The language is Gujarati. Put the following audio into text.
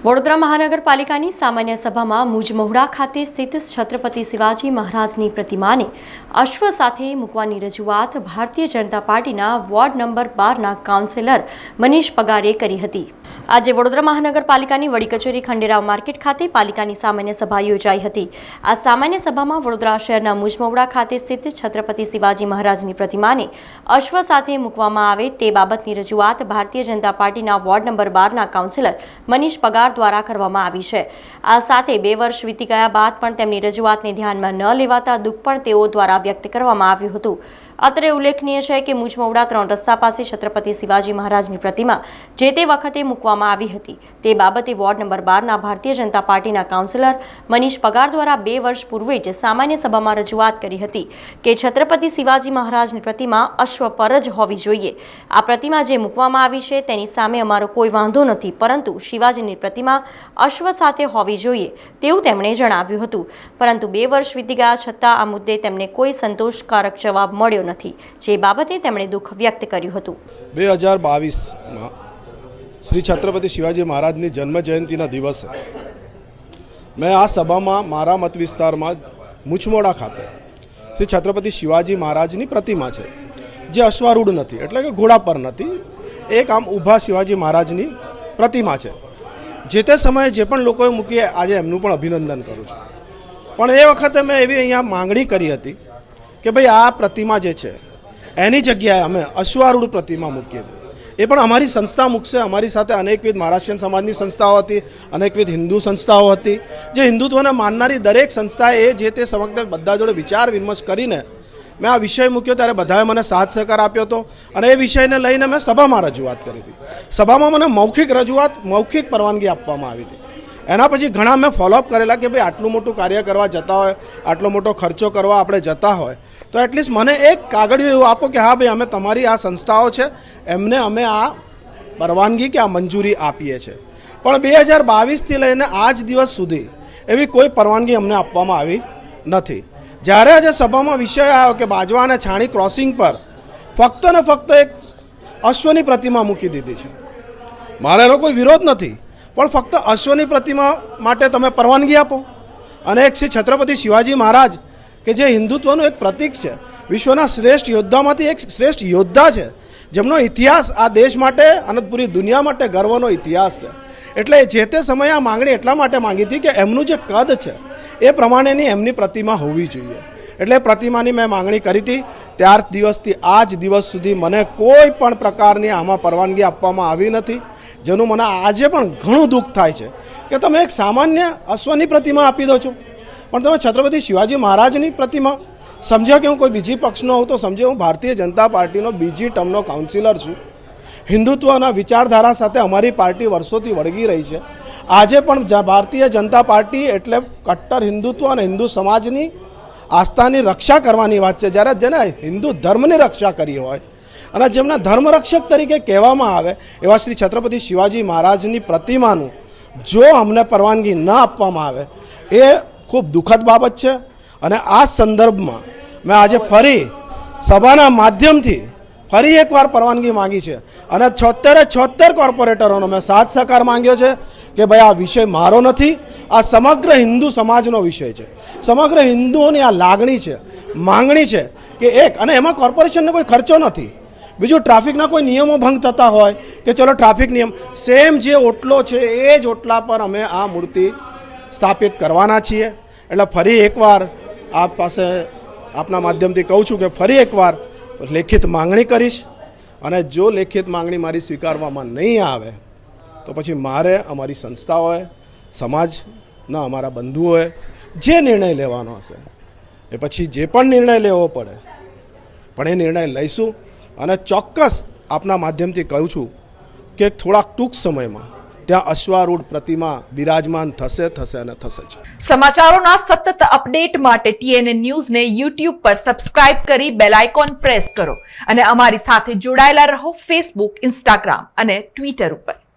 વડોદરા મહાનગરપાલિકાની સામાન્ય સભામાં મુજમહુડા ખાતે સ્થિત છત્રપતિ શિવાજી મહારાજની પ્રતિમાને અશ્વ સાથે મૂકવાની રજૂઆત ભારતીય જનતા પાર્ટીના વોર્ડ નંબર 12ના કાઉન્સિલર મનીષ પગારે કરી હતી। આજે વડોદરા મહાનગરપાલિકાની વડી કચેરી ખંડેરાવ માર્કેટ ખાતે પાલિકાની સામાન્ય સભા યોજાઈ હતી। આ સામાન્ય સભામાં વડોદરા શહેરના મુજમહુડા ખાતે સ્થિત છત્રપતિ શિવાજી મહારાજની પ્રતિમાને અશ્વ સાથે મૂકવામાં આવે તે બાબતની રજૂઆત ભારતીય જનતા પાર્ટીના વોર્ડ નંબર 12ના કાઉન્સિલર મનીષ પગાર દ્વારા કરવામાં આવી છે। આ સાથે 2 વર્ષ વીતી ગયા બાદ પણ તેમની રજૂઆતને ધ્યાનમાં ન લેવાતા દુઃખ પણ તેઓ દ્વારા વ્યક્ત કરવામાં આવ્યું હતું। અત્રે ઉલ્લેખનીય છે કે મુજમહુડા 3 રસ્તા પાસે છત્રપતિ શિવાજી મહારાજની પ્રતિમા જે તે વખતે મૂકવામાં આવી હતી તે બાબતે વોર્ડ નંબર 12ના ભારતીય જનતા પાર્ટીના કાઉન્સિલર મનીષ પગાર દ્વારા 2 વર્ષ પૂર્વે જ સામાન્ય સભામાં રજૂઆત કરી હતી કે છત્રપતિ શિવાજી મહારાજની પ્રતિમા અશ્વ પર જ હોવી જોઈએ। આ પ્રતિમા જે મૂકવામાં આવી છે તેની સામે અમારો કોઈ વાંધો નથી, પરંતુ શિવાજીની પ્રતિમા અશ્વ સાથે હોવી જોઈએ તેવું તેમણે જણાવ્યું હતું। પરંતુ 2 વર્ષ વીતી ગયા છતાં આ મુદ્દે તેમને કોઈ સંતોષકારક જવાબ મળ્યો નથી, જે બાબતે તેમણે દુઃખ વ્યક્ત કર્યું હતું। 2022માં શ્રી છત્રપતિ શિવાજી મહારાજની જન્મ જયંતિના દિવસે મેં આ સભામાં મારા મત વિસ્તારમાં મુજમહુડા ખાતે શ્રી છત્રપતિ શિવાજી મહારાજની પ્રતિમા છે જે અશ્વારૂઢ નથી, એટલે કે ઘોડા પર નથી, એક આમ ઊભા શિવાજી મહારાજની પ્રતિમા છે। જે તે સમયે જે પણ લોકોએ મૂકી આજે એમનું પણ અભિનંદન કરું છું। પણ એ વખતે મેં એવી અહીંયા માંગણી કરી હતી કે ભાઈ આ પ્રતિમા જે છે એની જગ્યાએ અમે અશ્વારૂઢ પ્રતિમા મૂકીએ છીએ। એ પણ અમારી સંસ્થા મૂકશે। અમારી સાથે અનેકવિધ મહારાષ્ટ્રીયન સમાજની સંસ્થાઓ હતી, અનેકવિધ હિન્દુ સંસ્થાઓ હતી, જે હિન્દુત્વને માનનારી દરેક સંસ્થાએ જે તે સમગ્ર બધા જોડે વિચાર વિમર્શ કરીને મેં આ વિષય મૂક્યો ત્યારે બધાએ મને સાથ સહકાર આપ્યો હતો અને એ વિષયને લઈને મેં સભામાં રજૂઆત કરી હતી। સભામાં મને મૌખિક પરવાનગી આપવામાં આવી હતી। એના પછી ઘણા મેં ફોલોઅપ કરેલા કે ભાઈ આટલું મોટું કાર્ય કરવા જતા હોય, આટલો મોટો ખર્ચો કરવા આપણે જતા હોય તો એટલીસ્ટ મને એક કાગળિયું એવું આપો કે હા ભાઈ અમે તમારી આ સંસ્થાઓ છે એમને અમે આ પરવાનગી કે આ મંજૂરી આપીએ છીએ। પણ 2022થી લઈને આજ દિવસ સુધી એવી કોઈ પરવાનગી અમને આપવામાં આવી નથી। જ્યારે આજે સભામાં વિષય આવ્યો કે બાજવા અને છાણી ક્રોસિંગ પર ફક્ત ને ફક્ત એક અશ્વની પ્રતિમા મૂકી દીધી છે, મારે એનો કોઈ વિરોધ નથી, પણ ફક્ત અશ્વની પ્રતિમા માટે તમે પરવાનગી આપો। અને એક શ્રી છત્રપતિ શિવાજી મહારાજ કે જે હિન્દુત્વનું એક પ્રતીક છે, વિશ્વના શ્રેષ્ઠ યોદ્ધામાંથી એક શ્રેષ્ઠ યોદ્ધા છે, જેમનો ઇતિહાસ આ દેશ માટે અને પૂરી દુનિયા માટે ગર્વનો ઇતિહાસ છે। એટલે જે તે સમયે આ માંગણી એટલા માટે માંગી હતી કે એમનું જે કદ છે એ પ્રમાણેની એમની પ્રતિમા હોવી જોઈએ। એટલે પ્રતિમાની મેં માંગણી કરી હતી। ત્યાર દિવસથી આજ દિવસ સુધી મને કોઈ પણ પ્રકારની આમાં પરવાનગી આપવામાં આવી નથી, જેનું મને આજે પણ ઘણું દુઃખ થાય છે કે તમે એક સામાન્ય અશ્વની પ્રતિમા આપી દો છો, પણ તમે છત્રપતિ શિવાજી મહારાજની પ્રતિમા સમજ્યા કે હું કોઈ બીજી પક્ષનો હોઉં તો સમજ્યો, હું ભારતીય જનતા પાર્ટીનો બીજી ટર્મનો કાઉન્સિલર છું। હિન્દુત્વના વિચારધારા સાથે અમારી પાર્ટી વર્ષોથી વળગી રહી છે। આજે પણ ભારતીય જનતા પાર્ટી એટલે કટ્ટર હિન્દુત્વ અને હિન્દુ સમાજની આસ્થાની રક્ષા કરવાની વાત છે। જ્યારે જેને હિન્દુ ધર્મની રક્ષા કરી હોય અને જેમના ધર્મરક્ષક તરીકે કહેવામાં આવે એવા શ્રી છત્રપતિ શિવાજી મહારાજની પ્રતિમાનું જો અમને પરવાનગી ન આપવામાં આવે એ ખૂબ દુઃખદ બાબત છે। અને આ સંદર્ભમાં મેં આજે ફરી સભાના માધ્યમથી ફરી એકવાર પરવાનગી માંગી છે અને 76 કોર્પોરેટરોનો મેં સાથ સહકાર માંગ્યો છે કે ભાઈ આ વિષય મારો નથી, આ સમગ્ર હિન્દુ સમાજનો વિષય છે। સમગ્ર હિન્દુઓની આ લાગણી છે, માંગણી છે કે એક, અને એમાં કોર્પોરેશનને કોઈ ખર્ચો નથી। બીજું ટ્રાફિકના કોઈ નિયમો ભંગ થતા હોય કે ચલો ટ્રાફિક નિયમ સેમ જે ઓટલો છે એ જ ઓટલા પર અમે આ મૂર્તિ સ્થાપિત કરવાના છીએ। એટલે ફરી એકવાર આપ પાસે આપના માધ્યમથી કહું છું કે ફરી એકવાર લેખિત માંગણી કરીશ અને જો લેખિત માંગણી મારી સ્વીકારવામાં નહીં આવે તો પછી મારે અમારી સંસ્થાઓએ, સમાજના અમારા બંધુઓએ જે નિર્ણય લેવાનો હશે એ પછી જે પણ નિર્ણય લેવો પડે પણ એ નિર્ણય લઈશું। અને ચોક્કસ આપના માધ્યમથી કહું છું કે થોડાક ટૂંક સમયમાં ત્યાં અશ્વારૂઢ પ્રતિમા બિરાજમાન થશે અને થશે જ। સમાચારોના સતત અપડેટ માટે TNN ન્યૂઝને YouTube પર સબસ્ક્રાઇબ કરી બેલ આઇકોન પ્રેસ કરો અને અમારી સાથે જોડાયેલા રહો Facebook, Instagram અને Twitter ઉપર।